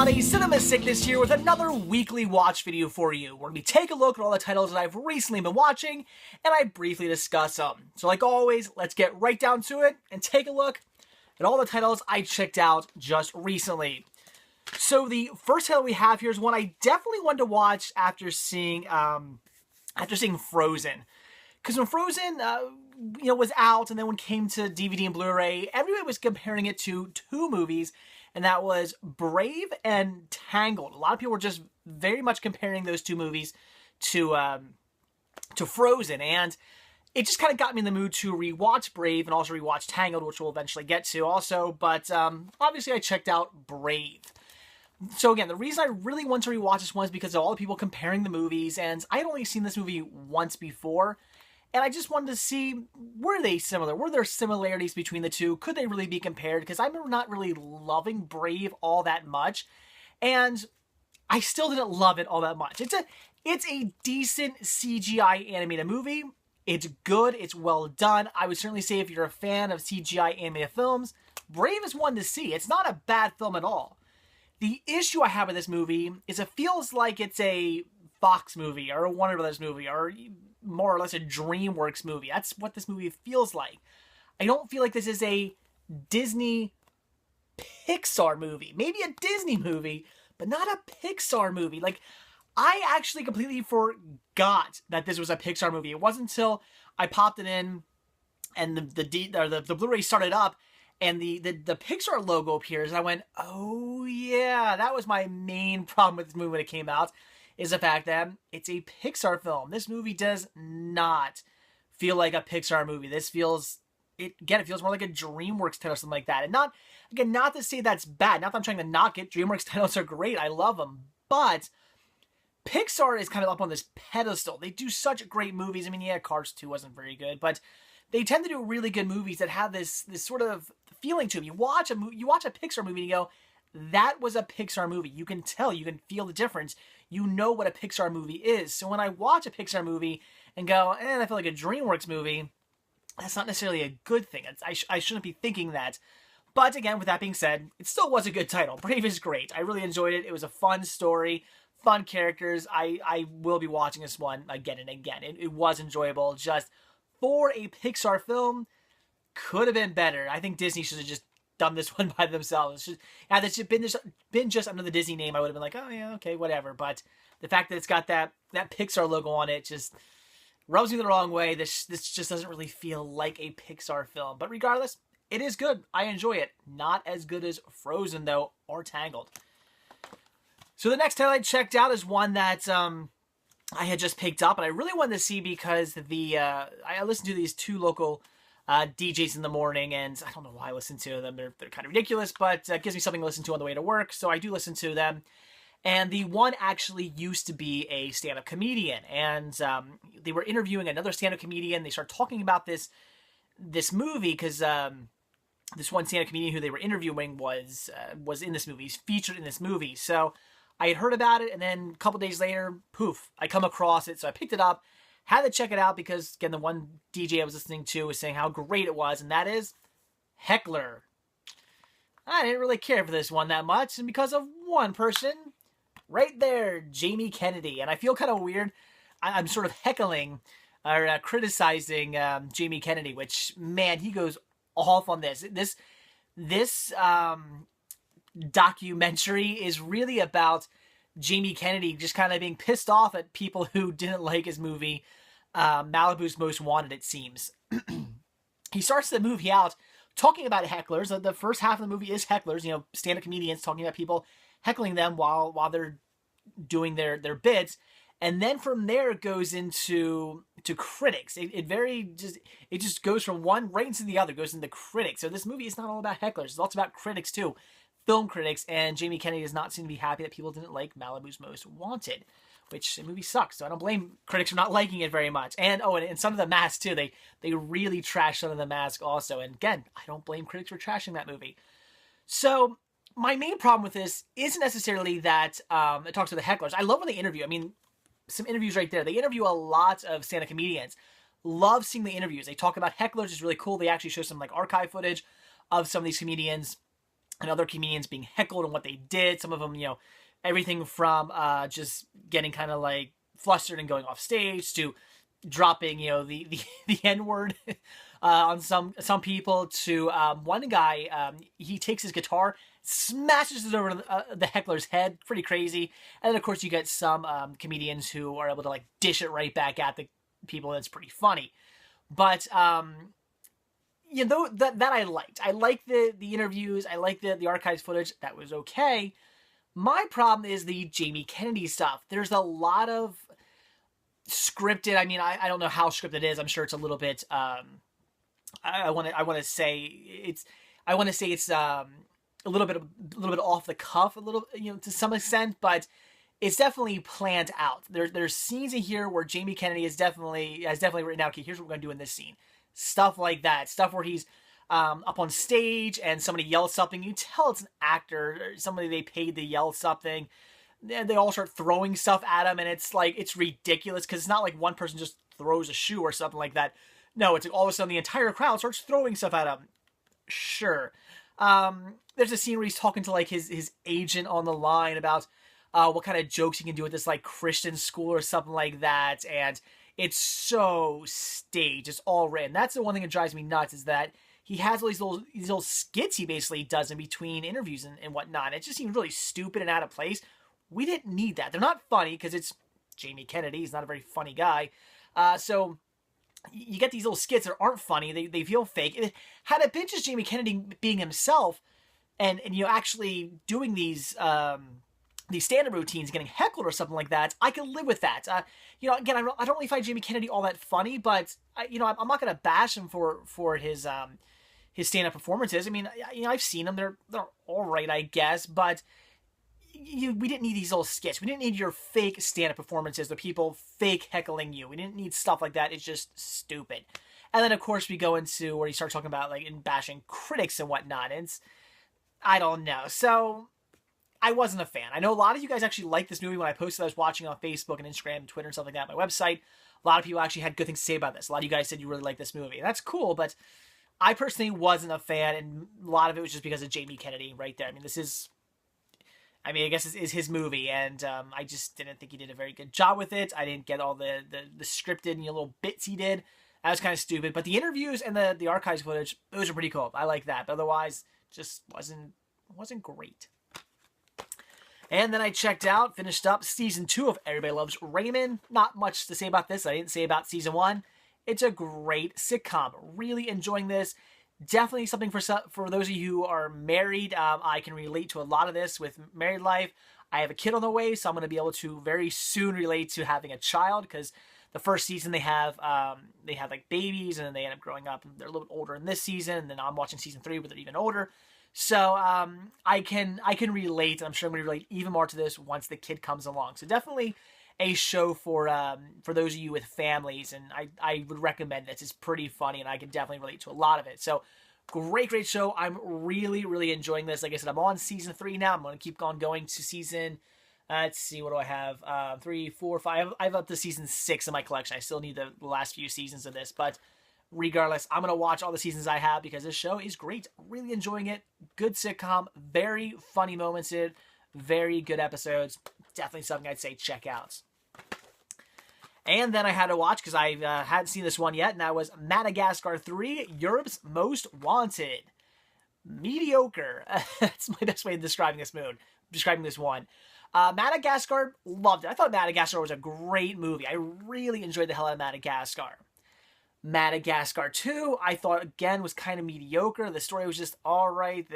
everybody, Cinema Sickness here with another weekly watch video for you, where we take a look at all the titles that I've recently been watching, and I briefly discuss them. So like always, let's get right down to it, and take a look at all the titles I checked out just recently. So the first title we have here is one I definitely wanted to watch after seeing Frozen. Because when Frozen, was out, and then when it came to DVD and Blu-ray, everybody was comparing it to two movies, and that was Brave and Tangled. A lot of people were just very much comparing those two movies to Frozen, and it just kind of got me in the mood to rewatch Brave and also rewatch Tangled, which we'll eventually get to also, but obviously I checked out Brave. So again, the reason I really want to rewatch this one is because of all the people comparing the movies, and I had only seen this movie once before, and I just wanted to see, were they similar? Were there similarities between the two? Could they really be compared? Because I remember not really loving Brave all that much, and I still didn't love it all that much. It's a decent CGI animated movie. It's good. It's well done. I would certainly say if you're a fan of CGI animated films, Brave is one to see. It's not a bad film at all. The issue I have with this movie is it feels like it's a Fox movie or a Warner Brothers movie or more or less a DreamWorks movie. That's what this movie feels like. I don't feel like this is a Disney Pixar movie. Maybe a Disney movie, but not a Pixar movie. Like, I actually completely forgot that this was a Pixar movie. It wasn't until I popped it in and the Blu-ray started up and the Pixar logo appears, and I went, oh yeah, that was my main problem with this movie when it came out, is the fact that it's a Pixar film. This movie does not feel like a Pixar movie. It feels more like a DreamWorks title or something like that. And not to say that's bad. Not that I'm trying to knock it. DreamWorks titles are great. I love them. But Pixar is kind of up on this pedestal. They do such great movies. I mean, yeah, Cars 2 wasn't very good, but they tend to do really good movies that have this sort of feeling to them. You watch a Pixar movie and you go, that was a Pixar movie. You can tell, you can feel the difference. You know what a Pixar movie is. So when I watch a Pixar movie and go, I feel like a DreamWorks movie, that's not necessarily a good thing. I shouldn't be thinking that. But again, with that being said, it still was a good title. Brave is great. I really enjoyed it. It was a fun story, fun characters. I will be watching this one again and again. It was enjoyable. Just for a Pixar film, could have been better. I think Disney should have just done this one by themselves. Had this been just under the Disney name, I would have been like, oh yeah, okay, whatever. But the fact that it's got that Pixar logo on it just rubs me the wrong way. This just doesn't really feel like a Pixar film. But regardless, it is good. I enjoy it. Not as good as Frozen though, or Tangled. So the next title I checked out is one that I had just picked up, and I really wanted to see because I listened to these two local DJs in the morning, and I don't know why I listen to them. They're kind of ridiculous, but it gives me something to listen to on the way to work, so I do listen to them. And the one actually used to be a stand-up comedian, and they were interviewing another stand-up comedian. They started talking about this movie because this one stand-up comedian who they were interviewing was in this movie. He's featured in this movie. So I had heard about it, and then a couple days later, poof, I come across it. So I picked it up, had to check it out because, again, the one DJ I was listening to was saying how great it was, and that is Heckler. I didn't really care for this one that much, and because of one person right there, Jamie Kennedy. And I feel kind of weird. I'm sort of heckling or criticizing Jamie Kennedy, which, man, he goes off on this. This documentary is really about Jamie Kennedy just kind of being pissed off at people who didn't like his movie, Malibu's Most Wanted, it seems. He starts the movie out talking about hecklers. The first half of the movie is hecklers, stand-up comedians talking about people heckling them while they're doing their bits. And then from there it goes into critics. It just goes from one right into the other, goes into critics. So this movie is not all about hecklers. It's also about critics too. Film critics, and Jamie Kennedy does not seem to be happy that people didn't like Malibu's Most Wanted, which the movie sucks, so I don't blame critics for not liking it very much. And Son of the Mask too, they really trashed Son of the Mask also, and again, I don't blame critics for trashing that movie. So my main problem with this isn't necessarily that it talks to the hecklers. I love when they interview. I mean, some interviews right there. They interview a lot of stand-up comedians. Love seeing the interviews. They talk about hecklers. It's really cool. They actually show some archive footage of some of these comedians and other comedians being heckled and what they did. Some of them, everything from just getting kind of like flustered and going off stage to dropping, the N word on some people. To one guy, he takes his guitar, smashes it over the heckler's head, pretty crazy. And then of course you get some comedians who are able to like dish it right back at the people. That's pretty funny. But that I liked. I liked the interviews. I liked the archives footage. That was okay. My problem is the Jamie Kennedy stuff. There's a lot of scripted. I mean, I don't know how scripted it is. I'm sure it's a little bit. I want to say it's a little bit off the cuff, a little, to some extent, but it's definitely planned out. There's scenes in here where Jamie Kennedy has definitely written out, okay, here's what we're going to do in this scene. Stuff like that. Stuff where he's up on stage and somebody yells something. You tell it's an actor, or somebody they paid to yell something. They all start throwing stuff at him, and it's like, it's ridiculous because it's not like one person just throws a shoe or something like that. No, it's like all of a sudden the entire crowd starts throwing stuff at him. Sure. There's a scene where he's talking to like his agent on the line about what kind of jokes he can do at this like Christian school or something like that, and it's so staged. It's all written. That's the one thing that drives me nuts, is that he has all these little skits he basically does in between interviews and whatnot. It just seems really stupid and out of place. We didn't need that. They're not funny because it's Jamie Kennedy. He's not a very funny guy. So you get these little skits that aren't funny. They feel fake. Had it been just Jamie Kennedy being himself and actually doing these stand-up routines, getting heckled or something like that, I could live with that. Again, I don't really find Jamie Kennedy all that funny, but I'm not going to bash him for his stand-up performances. I mean, I've seen them; they're all right, I guess. But we didn't need these little skits. We didn't need your fake stand-up performances, the people fake heckling you. We didn't need stuff like that. It's just stupid. And then of course we go into where you start talking about like bashing critics and whatnot. And I don't know. So I wasn't a fan. I know a lot of you guys actually liked this movie when I posted. I was watching on Facebook and Instagram and Twitter and stuff like that. My website. A lot of people actually had good things to say about this. A lot of you guys said you really liked this movie. And that's cool, but I personally wasn't a fan, and a lot of it was just because of Jamie Kennedy right there. I mean, I guess it's his movie, and I just didn't think he did a very good job with it. I didn't get all the scripted little bits he did. That was kind of stupid. But the interviews and the archives footage, those are pretty cool. I like that. But otherwise, just wasn't great. And then I finished up Season 2 of Everybody Loves Raymond. Not much to say about this. I didn't say about Season 1. It's a great sitcom. Really enjoying this. Definitely something for those of you who are married. I can relate to a lot of this with married life. I have a kid on the way, so I'm going to be able to very soon relate to having a child, because the first season they have like babies, and then they end up growing up, and they're a little bit older in this season, and then I'm watching Season 3 where they're even older. So I can relate. I'm sure I'm going to relate even more to this once the kid comes along. So definitely a show for those of you with families, and I would recommend this. It's pretty funny, and I can definitely relate to a lot of it. So great show. I'm really, really enjoying this. Like I said, I'm on Season 3 now. I'm going to keep on going to season, let's see, what do I have? 3, 4, 5. I have up to Season 6 in my collection. I still need the last few seasons of this, but regardless, I'm going to watch all the seasons I have because this show is great. Really enjoying it. Good sitcom. Very funny moments in it. Very good episodes. Definitely something I'd say check out. And then I had to watch, because I hadn't seen this one yet, and that was Madagascar 3, Europe's Most Wanted. Mediocre. That's my best way of describing this one. Madagascar, loved it. I thought Madagascar was a great movie. I really enjoyed the hell out of Madagascar. Madagascar 2, I thought, again, was kind of mediocre. The story was just all right.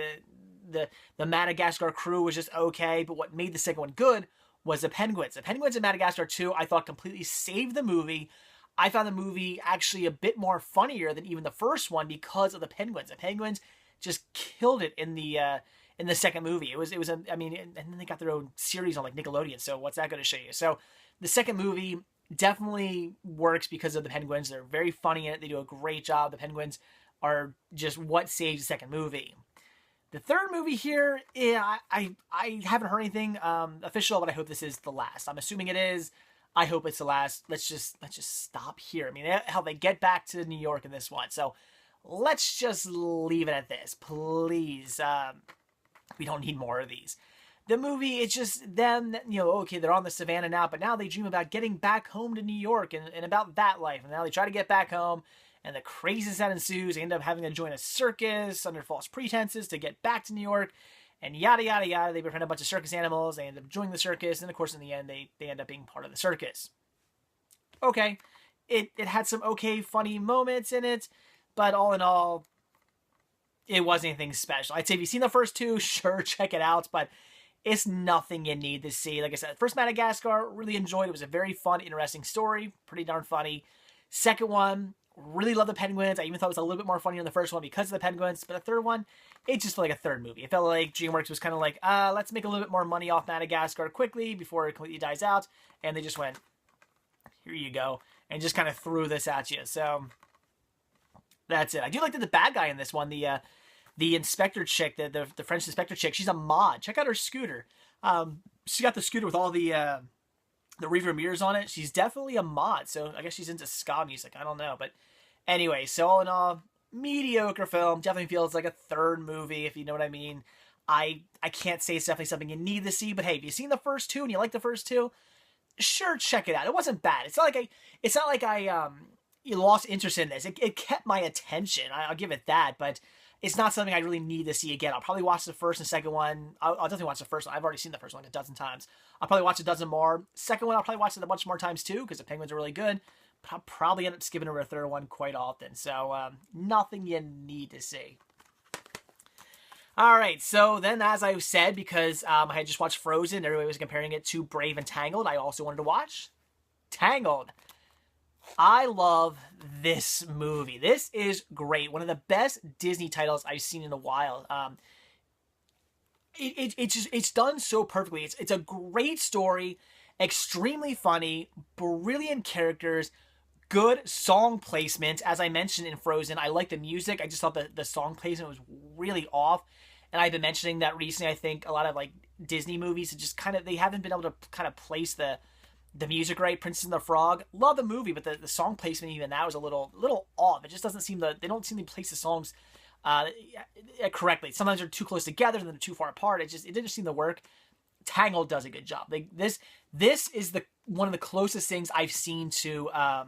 The Madagascar crew was just okay, but what made the second one good was the penguins. The penguins in Madagascar 2, I thought, completely saved the movie. I found the movie actually a bit more funnier than even the first one because of the penguins. The penguins just killed it in the second movie. It was and then they got their own series on like Nickelodeon. So what's that going to show you? So the second movie definitely works because of the penguins. They're very funny in it. They do a great job. The penguins are just what saves the second movie. The third movie here, I haven't heard anything official, but I hope this is the last. I'm assuming it is. I hope it's the last. Let's just stop here. I mean, hell, they get back to New York in this one, so let's just leave it at this, please. We don't need more of these. The movie, it's just them, okay, they're on the savannah now, but now they dream about getting back home to New York and about that life. And now they try to get back home, and the craziness that ensues. They end up having to join a circus under false pretenses to get back to New York, and yada, yada, yada. They befriend a bunch of circus animals. They end up joining the circus, and of course, in the end, they end up being part of the circus. Okay, it had some okay, funny moments in it, but all in all, it wasn't anything special. I'd say if you've seen the first two, sure, check it out, but it's nothing you need to see. Like I said, first Madagascar, really enjoyed. It was a very fun, interesting story. Pretty darn funny. Second one, really love the penguins. I even thought it was a little bit more funny than the first one because of the penguins. But the third one, it just felt like a third movie. It felt like DreamWorks was kind of like, let's make a little bit more money off Madagascar quickly before it completely dies out. And they just went, here you go. And just kind of threw this at you. So that's it. I do like that the bad guy in this one, the inspector chick, the French inspector chick, she's a mod. Check out her scooter. She got the scooter with all the rearview mirrors on it. She's definitely a mod, so I guess she's into ska music. I don't know, but anyway, so all in all, mediocre film. Definitely feels like a third movie, if you know what I mean. I can't say it's definitely something you need to see, but hey, if you've seen the first two and you like the first two, sure, check it out. It wasn't bad. It's not like I you lost interest in this. It kept my attention. I'll give it that, but it's not something I really need to see again. I'll probably watch the first and second one. I'll definitely watch the first one. I've already seen the first one a dozen times. I'll probably watch a dozen more. Second one, I'll probably watch it a bunch more times too, because the penguins are really good. But I'll probably end up skipping over a third one quite often. So nothing you need to see. All right, so then as I said, because I had just watched Frozen, everybody was comparing it to Brave and Tangled, I also wanted to watch Tangled. I love this movie. This is great. One of the best Disney titles I've seen in a while. It's done so perfectly. It's a great story, extremely funny, brilliant characters, good song placement. As I mentioned in Frozen, I like the music. I just thought the song placement was really off. And I've been mentioning that recently. I think a lot of like Disney movies just they haven't been able to kind of place the music right. Princess and the Frog, love the movie, but the song placement even that was a little off. It just doesn't seem they don't seem to place the songs correctly. Sometimes they're too close together, and then they're too far apart. It didn't seem to work. Tangled does a good job. This is one of the closest things I've seen to a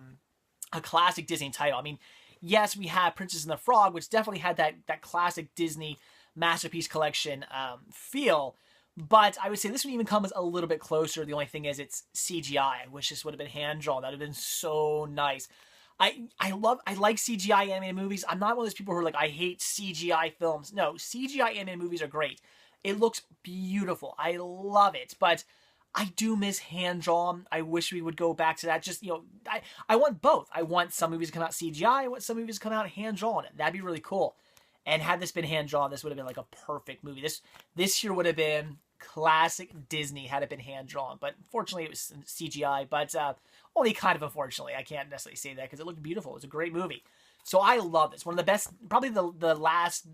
classic Disney title. I mean, yes, we have Princess and the Frog, which definitely had that classic Disney masterpiece collection feel. But I would say this one even comes a little bit closer. The only thing is it's CGI. I wish this would have been hand-drawn. That would have been so nice. I like CGI animated movies. I'm not one of those people who are like, I hate CGI films. No, CGI animated movies are great. It looks beautiful. I love it. But I do miss hand-drawn. I wish we would go back to that. Just, I want both. I want some movies to come out CGI. I want some movies to come out hand-drawn. That'd be really cool. And had this been hand-drawn, this would have been like a perfect movie. This here would have been classic Disney had it been hand-drawn. But unfortunately, it was CGI. But only kind of unfortunately. I can't necessarily say that because it looked beautiful. It was a great movie. So I love this. One of the best, probably the last,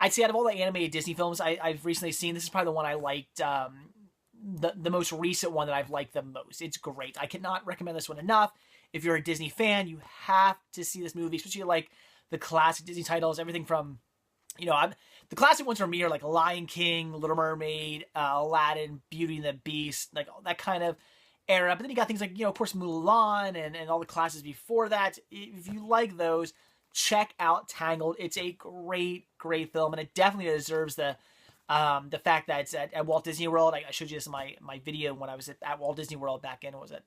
I'd say out of all the animated Disney films I've recently seen, this is probably the one I liked, the most recent one that I've liked the most. It's great. I cannot recommend this one enough. If you're a Disney fan, you have to see this movie, especially like the classic Disney titles, everything from, the classic ones for me are like Lion King, Little Mermaid, Aladdin, Beauty and the Beast, like all that kind of era. But then you got things like, of course, Mulan and all the classes before that. If you like those, check out Tangled. It's a great, great film, and it definitely deserves the fact that it's at Walt Disney World. I showed you this in my video when I was at Walt Disney World back in, was it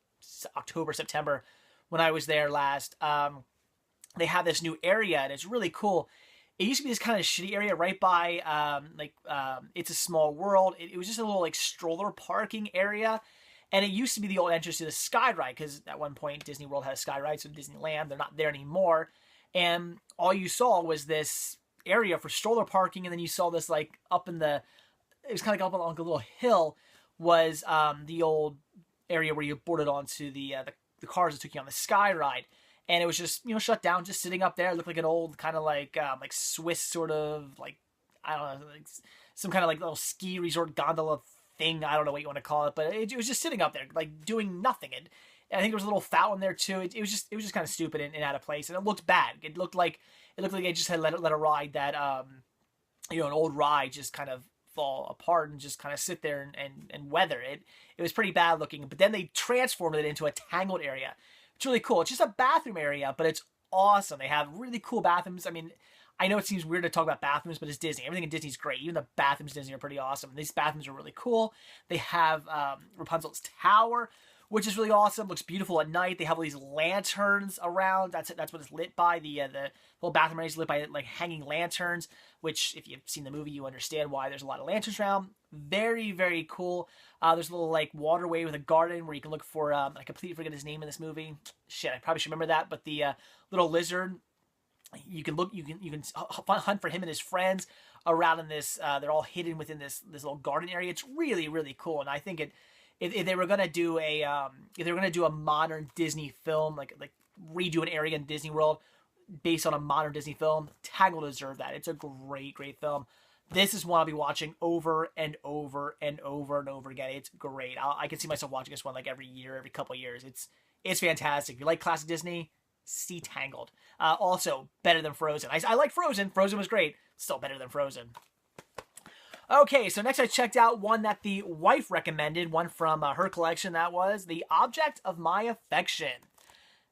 October, September, when I was there last. They have this new area, and it's really cool. It used to be this kind of shitty area right by, It's a Small World. It was just a little, like, stroller parking area. And it used to be the old entrance to the Sky Ride, because at one point Disney World had a Sky Ride, so Disneyland, they're not there anymore. And all you saw was this area for stroller parking, and then you saw this, like, it was kind of like up along a little hill, was the old area where you boarded onto the cars that took you on the Sky Ride. And it was just, shut down, just sitting up there. It looked like an old kind of like Swiss sort of, like, I don't know, like some kind of like little ski resort gondola thing. I don't know what you want to call it, but it was just sitting up there, like doing nothing. And I think there was a little fountain there too. It was just kind of stupid and out of place. And it looked bad. It looked like they just had let a ride that, an old ride just kind of fall apart and just kind of sit there and weather it. It was pretty bad looking, but then they transformed it into a Tangled area. It's really cool. It's just a bathroom area, but it's awesome. They have really cool bathrooms. I mean, I know it seems weird to talk about bathrooms, but it's Disney. Everything in Disney's great. Even the bathrooms in Disney are pretty awesome. These bathrooms are really cool. They have Rapunzel's tower, which is really awesome. Looks beautiful at night. They have all these lanterns around. That's what it's lit by. The whole bathroom area is lit by like hanging lanterns, which if you've seen the movie, you understand why there's a lot of lanterns around. Very, very cool. There's a little like waterway with a garden where you can look for, I completely forget his name in this movie. Shit, I probably should remember that. But the little lizard, you can hunt for him and his friends around in this. They're all hidden within this little garden area. It's really, really cool. And I think if they were gonna do a modern Disney film, like redo an area in Disney World based on a modern Disney film, Tangled deserved that. It's a great, great film. This is one I'll be watching over and over and over and over again. It's great. I can see myself watching this one like every year, every couple of years. It's fantastic. If you like classic Disney, see Tangled. Also, better than Frozen. I like Frozen. Frozen was great. Still better than Frozen. Okay, so next I checked out one that the wife recommended, one from her collection. That was The Object of My Affection.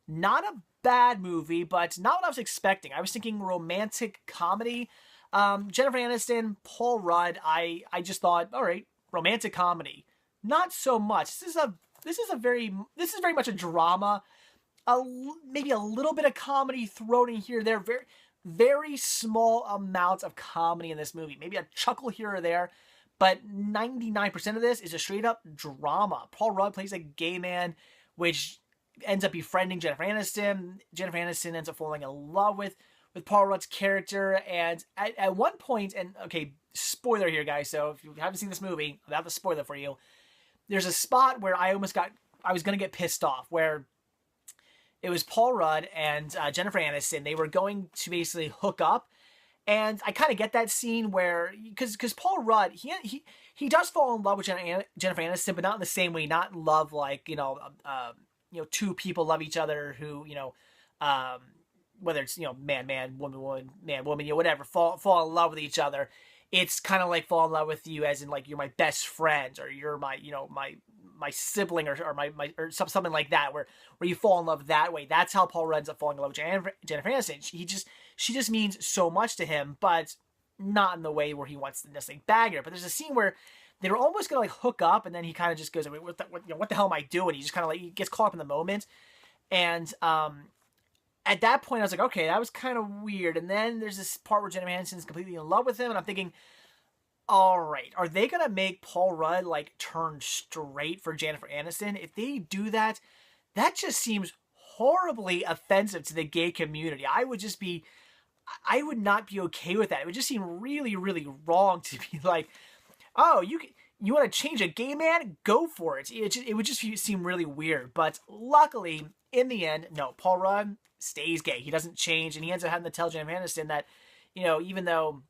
Not a bad movie, but not what I was expecting. I was thinking romantic comedy. Jennifer Aniston, Paul Rudd. I just thought, all right, romantic comedy. Not so much. This is very much a drama. Maybe a little bit of comedy thrown in here. There, very, very small amounts of comedy in this movie. Maybe a chuckle here or there, but 99% of this is a straight up drama. Paul Rudd plays a gay man, which ends up befriending Jennifer Aniston. Jennifer Aniston ends up falling in love with Paul Rudd's character, and at one point, and okay, spoiler here, guys, so if you haven't seen this movie, I'll have to spoil it for you. There's a spot where I was going to get pissed off, where it was Paul Rudd and Jennifer Aniston. They were going to basically hook up, and I kind of get that scene where, because Paul Rudd, he does fall in love with Jennifer Aniston, but not in the same way, not in love like, two people love each other who, whether it's, man, woman, man, woman, whatever, fall in love with each other. It's kind of like fall in love with you as in like you're my best friend, or you're my, my sibling, or or something like that, where you fall in love that way. That's how Paul Rudd ends up falling in love with Jennifer Aniston. She just means so much to him, but not in the way where he wants to necessarily bag her. But there's a scene where they were almost gonna like hook up, and then he kind of just goes, what the hell am I doing? He just kind of like, he gets caught up in the moment, and at that point, I was like, okay, that was kind of weird. And then there's this part where Jennifer Aniston is completely in love with him, and I'm thinking, all right, are they going to make Paul Rudd, like, turn straight for Jennifer Aniston? If they do that, that just seems horribly offensive to the gay community. I would not be okay with that. It would just seem really, really wrong to be like, oh, you want to change a gay man? Go for it. It would just seem really weird. But luckily, in the end, no, Paul Rudd stays gay. He doesn't change, and he ends up having to tell Jennifer Aniston that, even though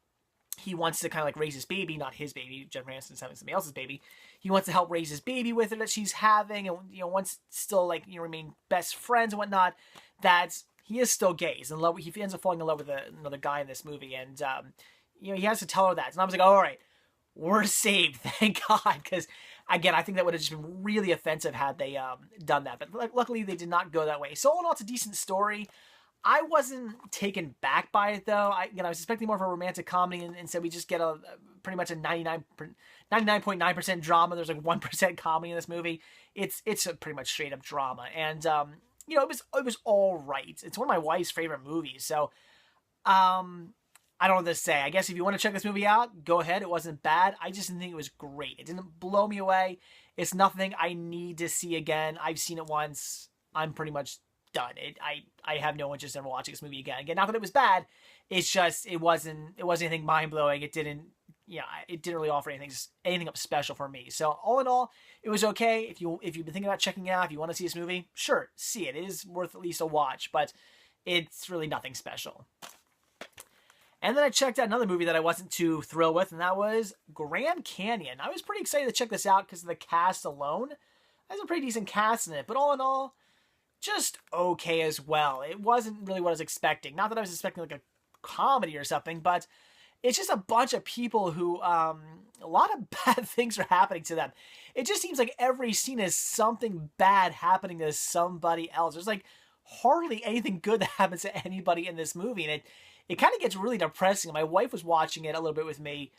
he wants to kind of like raise his baby, not his baby, Jennifer Aniston's having somebody else's baby, he wants to help raise his baby with her that she's having, and wants still like remain best friends and whatnot, that he is still gay. He's in love. He ends up falling in love with another guy in this movie, and he has to tell her that. And I was like, all right, we're saved, thank God, because again, I think that would have just been really offensive had they done that. But luckily, they did not go that way. So all in all, it's a decent story. I wasn't taken back by it, though. I was expecting more of a romantic comedy, and instead we just get a pretty much a 99.9% drama. There's like 1% comedy in this movie. It's a pretty much straight up drama, and it was all right. It's one of my wife's favorite movies, so I don't know what to say. I guess if you want to check this movie out, go ahead. It wasn't bad. I just didn't think it was great. It didn't blow me away. It's nothing I need to see again. I've seen it once. I'm pretty much done. I have no interest in watching this movie again. Again, not that it was bad. It's just it wasn't anything mind blowing. It didn't really offer anything up special for me. So all in all, it was okay. If you've been thinking about checking it out, if you want to see this movie, sure, see it. It is worth at least a watch, but it's really nothing special. And then I checked out another movie that I wasn't too thrilled with, and that was Grand Canyon. I was pretty excited to check this out because of the cast alone. There's a pretty decent cast in it, but all in all, just okay as well. It wasn't really what I was expecting. Not that I was expecting like a comedy or something, but it's just a bunch of people who, a lot of bad things are happening to them. It just seems like every scene is something bad happening to somebody else. There's like hardly anything good that happens to anybody in this movie, and it kind of gets really depressing. My wife was watching it a little bit with me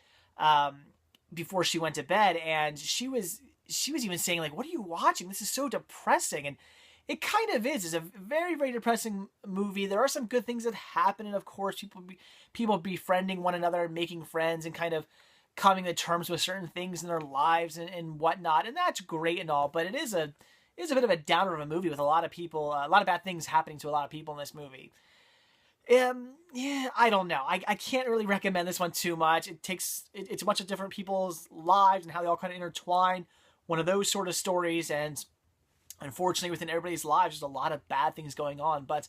before she went to bed, and she was even saying like, "What are you watching? This is so depressing." And it kind of is. It's a very, very depressing movie. There are some good things that happen, and of course, people befriending one another, making friends, and kind of coming to terms with certain things in their lives and whatnot. And that's great and all, but it is a bit of a downer of a movie with a lot of people, a lot of bad things happening to a lot of people in this movie. Yeah, I don't know. I can't really recommend this one too much. It's a bunch of different people's lives and how they all kind of intertwine. One of those sort of stories, and unfortunately, within everybody's lives, there's a lot of bad things going on. But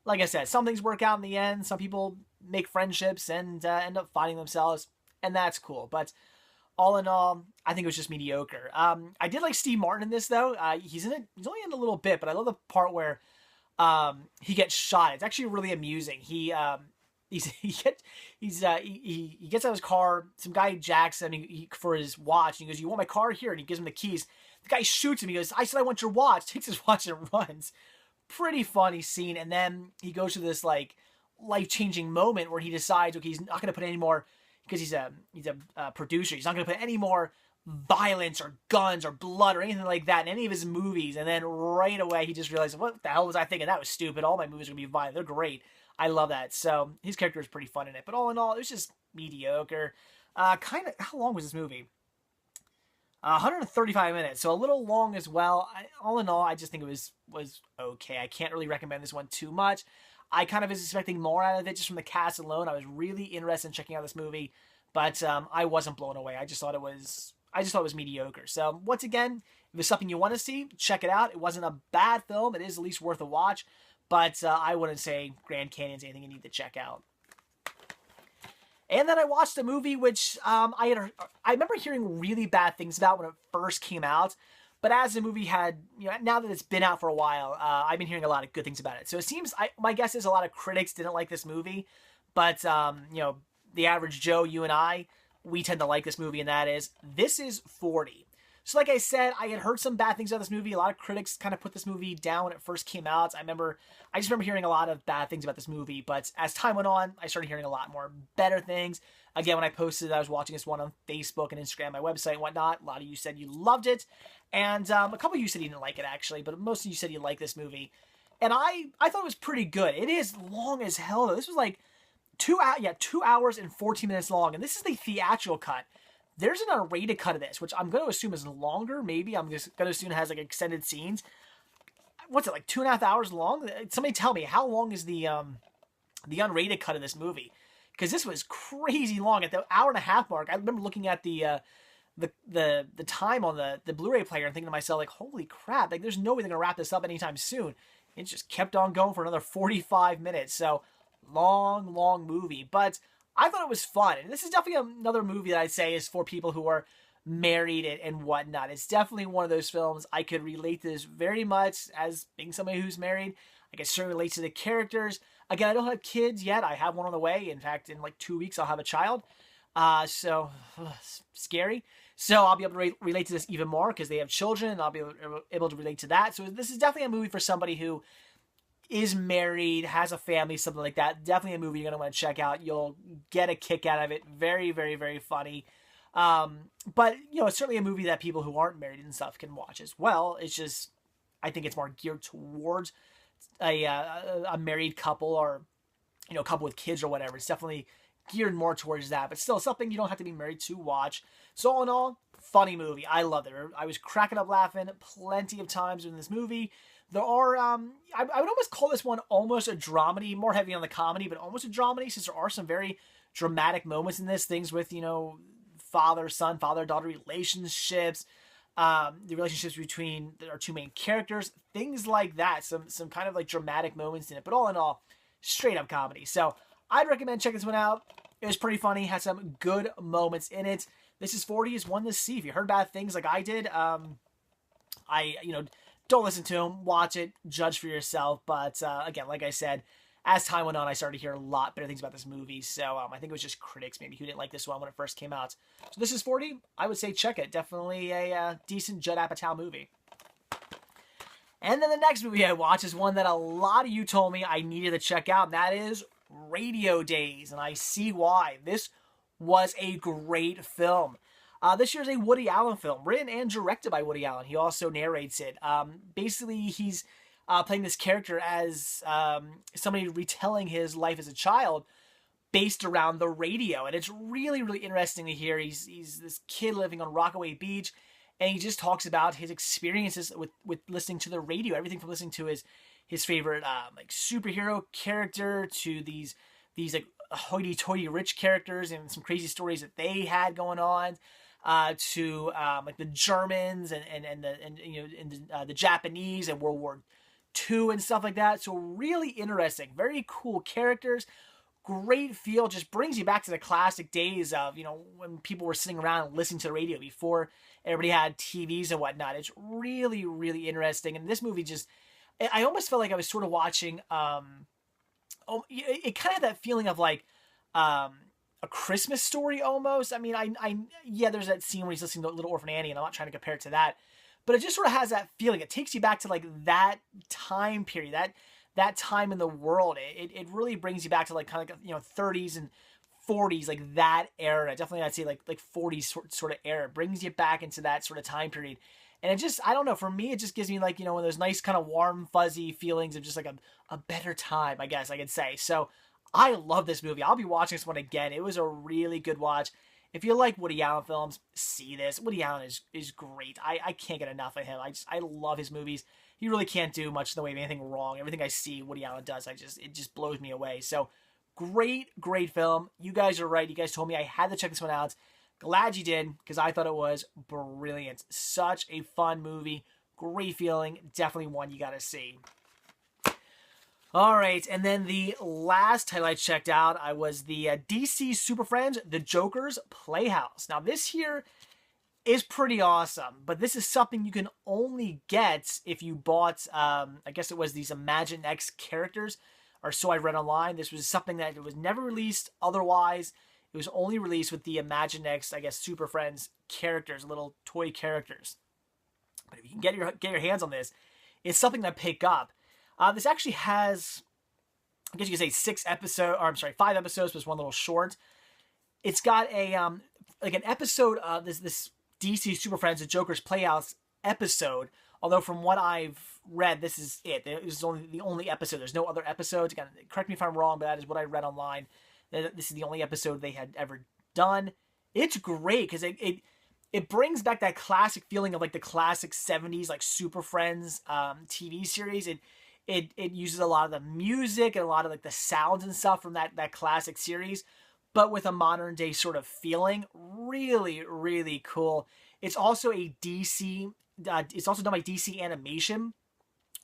like I said, some things work out in the end. Some people make friendships and end up finding themselves, and that's cool. But all in all, I think it was just mediocre. I did like Steve Martin in this though. He's in it. He's only in a little bit, but I love the part where he gets shot. It's actually really amusing. He gets out of his car. Some guy jacks him for his watch. And he goes, "You want my car?" Here, and he gives him the keys. The guy shoots him. He goes, "I said I want your watch." Takes his watch and runs. Pretty funny scene. And then he goes to this like life-changing moment where he decides, okay, he's not going to put any more, because he's a producer. He's not going to put any more violence or guns or blood or anything like that in any of his movies. And then right away he just realized, what the hell was I thinking? That was stupid. All my movies are going to be violent. They're great. I love that. So his character is pretty fun in it. But all in all, it was just mediocre. Kind of, how long was this movie? 135 minutes, so a little long as well. All in all, I just think it was okay. I can't really recommend this one too much. I kind of was expecting more out of it just from the cast alone. I was really interested in checking out this movie, but I wasn't blown away. I just thought it was mediocre. So once again, if it's something you want to see, check it out. It wasn't a bad film. It is at least worth a watch, but I wouldn't say Grand Canyon's anything you need to check out. And then I watched a movie which I remember hearing really bad things about when it first came out. But as the movie had, now that it's been out for a while, I've been hearing a lot of good things about it. So it seems, my guess is a lot of critics didn't like this movie. But, the average Joe, you and I, we tend to like this movie, and that is, This Is 40. So like I said, I had heard some bad things about this movie. A lot of critics kind of put this movie down when it first came out. I just remember hearing a lot of bad things about this movie. But as time went on, I started hearing a lot more better things. Again, when I posted I was watching this one on Facebook and Instagram, my website and whatnot, a lot of you said you loved it. And a couple of you said you didn't like it, actually. But most of you said you liked this movie. And I thought it was pretty good. It is long as hell, though. This was like 2 hours and 14 minutes long. And this is the theatrical cut. There's an unrated cut of this, which I'm going to assume is longer. Maybe I'm just going to assume it has like extended scenes. What's it, like 2.5 hours long? Somebody tell me, how long is the unrated cut of this movie? Because this was crazy long. At the hour and a half mark, I remember looking at the time on the Blu-ray player and thinking to myself, like, holy crap! Like, there's no way they're gonna wrap this up anytime soon. It just kept on going for another 45 minutes. So long movie, but I thought it was fun. And this is definitely another movie that I'd say is for people who are married and whatnot. It's definitely one of those films I could relate to this very much as being somebody who's married. I can certainly relate to the characters. Again, I don't have kids yet. I have one on the way. In fact, in like 2 weeks, I'll have a child. Scary. So I'll be able to relate to this even more because they have children, and I'll be able to relate to that. So this is definitely a movie for somebody who is married, has a family, something like that. Definitely a movie you're going to want to check out. You'll get a kick out of it. Very, very, very funny. But, it's certainly a movie that people who aren't married and stuff can watch as well. It's just, I think it's more geared towards a married couple or, a couple with kids or whatever. It's definitely geared more towards that, but still something you don't have to be married to watch. So all in all, funny movie. I loved it. I was cracking up laughing plenty of times in this movie. There are, I would almost call this one almost a dramedy, more heavy on the comedy, but almost a dramedy, since there are some very dramatic moments in this. Things with, father-son, father-daughter relationships, the relationships between our two main characters, things like that. Some kind of like dramatic moments in it, but all in all, straight up comedy. So I'd recommend checking this one out. It was pretty funny, had some good moments in it. This Is 40 is one to see. If you heard bad things like I did, don't listen to them, watch it, judge for yourself. But again, like I said, as time went on, I started to hear a lot better things about this movie. So I think it was just critics maybe who didn't like this one when it first came out. So this is 40. I would say check it. Definitely a decent Judd Apatow movie. And then the next movie I watched is one that a lot of you told me I needed to check out, and that is Radio Days, and I see why. This was a great film. This year's a Woody Allen film, written and directed by Woody Allen. He also narrates it. Basically, he's playing this character as somebody retelling his life as a child based around the radio. And it's really, really interesting to hear. He's this kid living on Rockaway Beach, and he just talks about his experiences with listening to the radio. Everything from listening to his favorite like superhero character to these like hoity-toity rich characters and some crazy stories that they had going on, to like the Germans and the Japanese and World War II and stuff like that. So really interesting, very cool characters, great feel, just brings you back to the classic days of, when people were sitting around and listening to the radio before everybody had TVs and whatnot. It's really, really interesting. And this movie just, I almost felt like I was sort of watching, it kind of had that feeling of like a Christmas Story almost. I mean, yeah, there's that scene where he's listening to Little Orphan Annie, and I'm not trying to compare it to that, but it just sort of has that feeling. It takes you back to like that time period, that time in the world. It really brings you back to like kind of 30s and 40s, like that era. Definitely I'd say like 40s sort of era. It brings you back into that sort of time period. And it just, I don't know, for me, it just gives me like, one of those nice kind of warm, fuzzy feelings of just like a better time, I guess I could say. So I love this movie. I'll be watching this one again. It was a really good watch. If you like Woody Allen films, see this. Woody Allen is great. I can't get enough of him. I love his movies. He really can't do much in the way of anything wrong. Everything I see Woody Allen does, it just blows me away. So great film. You guys are right. You guys told me I had to check this one out. Glad you did, because I thought it was brilliant. Such a fun movie. Great feeling. Definitely one you got to see. All right, and then the last title I checked out, I was the DC Super Friends, The Joker's Playhouse. Now, this here is pretty awesome, but this is something you can only get if you bought, I guess it was these Imaginext characters, or so I read online. This was something that was never released otherwise. It was only released with the Imaginext, I guess, Super Friends characters, little toy characters. But if you can get your hands on this, it's something to pick up. This actually has, I guess you could say 5 episodes plus one little short. It's got a like an episode of this DC Super Friends, The Joker's Playhouse episode. Although from what I've read, this is it. This is only the only episode. There's no other episodes. Again, correct me if I'm wrong, but that is what I read online. This is the only episode they had ever done. It's great because it brings back that classic feeling of like the classic 70s like Super Friends TV series. It uses a lot of the music and a lot of like the sounds and stuff from that classic series, but with a modern day sort of feeling. Really, really cool. It's also a DC. It's also done by DC Animation,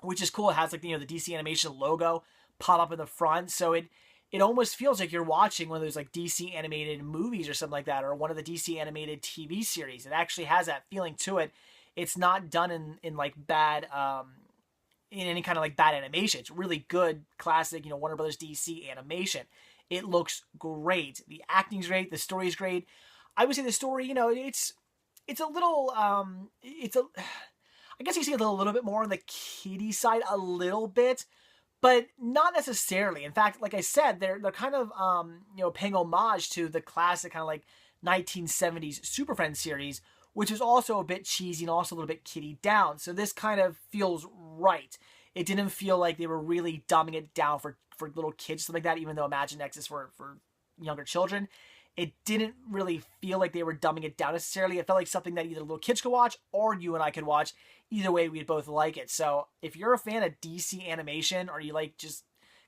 which is cool. It has like the DC Animation logo pop up in the front, so it almost feels like you're watching one of those like DC animated movies or something like that, or one of the DC animated TV series. It actually has that feeling to it. It's not done in like bad. In any kind of like bad animation. It's really good, classic, Warner Brothers DC animation. It looks great. The acting's great. The story's great. I would say the story, it's a little, I guess you see it a little bit more on the kiddie side, a little bit, but not necessarily. In fact, like I said, they're kind of, paying homage to the classic kind of like 1970s Super Friends series, which is also a bit cheesy and also a little bit kiddie down. So this kind of feels right. It didn't feel like they were really dumbing it down for little kids, something like that, even though Imaginext is for younger children. It didn't really feel like they were dumbing it down necessarily. It felt like something that either little kids could watch or you and I could watch. Either way, we'd both like it. So if you're a fan of DC animation, or you like just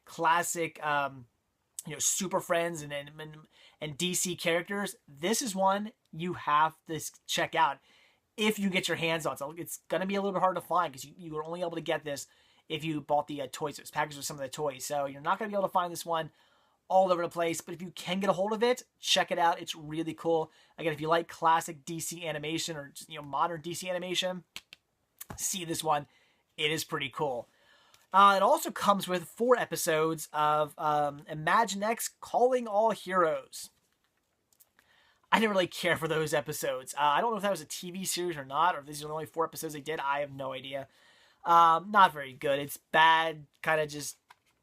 classic, Super Friends and DC characters, this is one you have to check out if you get your hands on it. So it's going to be a little bit hard to find because you were only able to get this if you bought the toys. It was packaged with some of the toys. So you're not going to be able to find this one all over the place. But if you can get a hold of it, check it out. It's really cool. Again, if you like classic DC animation or just, modern DC animation, see this one. It is pretty cool. It also comes with 4 episodes of Imaginext Calling All Heroes. I didn't really care for those episodes. I don't know if that was a TV series or not, or if these are the only 4 episodes they did. I have no idea. Not very good. It's bad, kind of just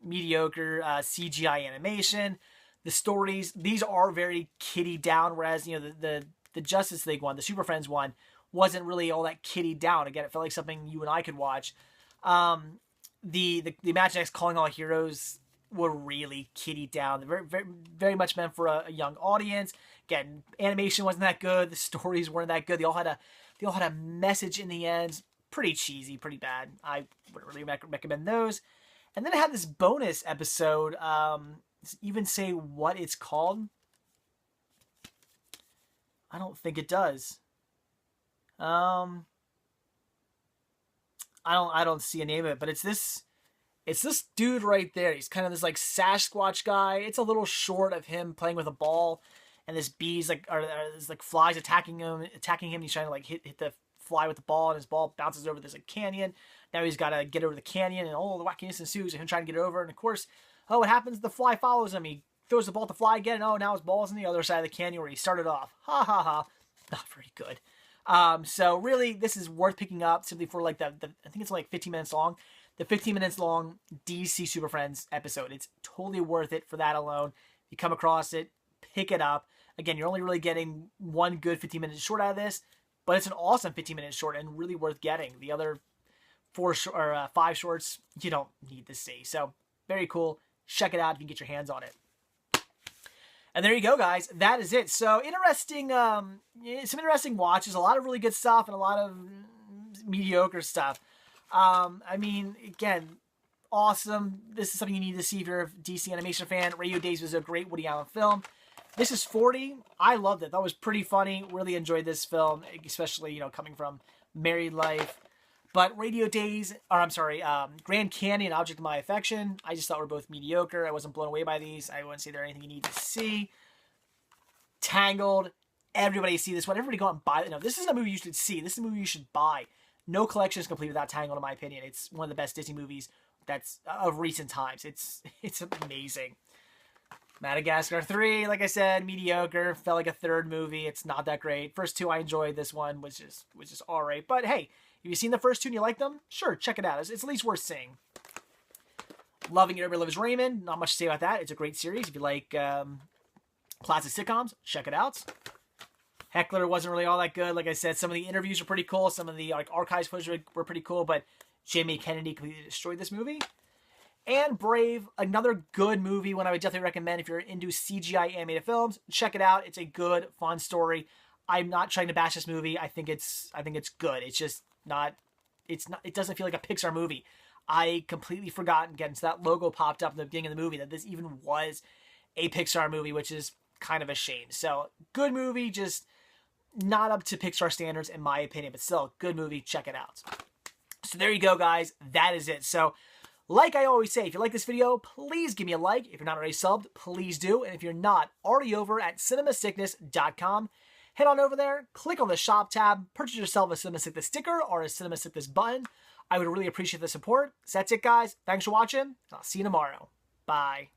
mediocre CGI animation. The stories, these are very kiddie down, whereas, you know, the Justice League one, the Super Friends one, wasn't really all that kiddie down. Again, it felt like something you and I could watch. The Imaginext Calling All Heroes were really kiddie down. They're very, very, very much meant for a young audience. Again, animation wasn't that good. The stories weren't that good. They all had a message in the end. Pretty cheesy, pretty bad. I wouldn't really recommend those. And then I had this bonus episode. Does it even say what it's called? I don't think it does. I don't see a name of it, but it's this dude right there. He's kind of this like Sasquatch guy. It's a little short of him playing with a ball, and this bees like or there's like flies attacking him. He's trying to like hit the fly with the ball, and his ball bounces over this like canyon. Now he's got to get over the canyon, and the wackiness ensues, and him trying to get over. And of course, what happens? The fly follows him. He throws the ball at the fly again, and now his ball's on the other side of the canyon where he started off. Ha ha ha! Not very good. So really, this is worth picking up simply for like I think it's like 15 minutes long. The 15 minutes long DC Super Friends episode. It's totally worth it for that alone. If you come across it, pick it up. Again, you're only really getting one good 15-minute short out of this, but it's an awesome 15-minute short and really worth getting. The other 5 shorts, you don't need to see. So very cool. Check it out if you can get your hands on it. And there you go, guys. That is it. So interesting, some interesting watches. A lot of really good stuff and a lot of mediocre stuff. I mean, again, awesome. This is something you need to see if you're a DC animation fan. Radio Days was a great Woody Allen film. This is 40. I loved it. That was pretty funny. Really enjoyed this film, especially, coming from Married Life. But Radio Days, Grand Canyon, Object of My Affection, I just thought were both mediocre. I wasn't blown away by these. I wouldn't say they're anything you need to see. Tangled, everybody see this one. Everybody go out and buy it. No, this isn't a movie you should see. This is a movie you should buy. No collection is complete without Tangled, in my opinion. It's one of the best Disney movies that's of recent times. It's amazing. Madagascar 3, like I said, mediocre. Felt like a third movie. It's not that great. First 2 I enjoyed. This one was just alright. But hey, if you've seen the first 2 and you like them, sure, check it out. It's at least worth seeing. Loving It, Everybody Loves Raymond. Not much to say about that. It's a great series. If you like classic sitcoms, check it out. Heckler wasn't really all that good. Like I said, some of the interviews are pretty cool. Some of the archives footage were pretty cool. But Jamie Kennedy completely destroyed this movie. And Brave, another good movie, one I would definitely recommend if you're into CGI animated films. Check it out. It's a good, fun story. I'm not trying to bash this movie. I think it's good. It's just not. It doesn't feel like a Pixar movie. I completely forgot, again, so that logo popped up in the beginning of the movie that this even was a Pixar movie, which is kind of a shame. So good movie, just not up to Pixar standards in my opinion, but still good movie. Check it out. So there you go, guys. That is it. So like I always say, if you like this video, please give me a like. If you're not already subbed, please do. And if you're not already over at cinemasickness.com, head on over there, click on the shop tab, purchase yourself a Cinema Sickness sticker or a Cinema Sickness button. I would really appreciate the support. So that's it, guys. Thanks for watching. I'll see you tomorrow. Bye.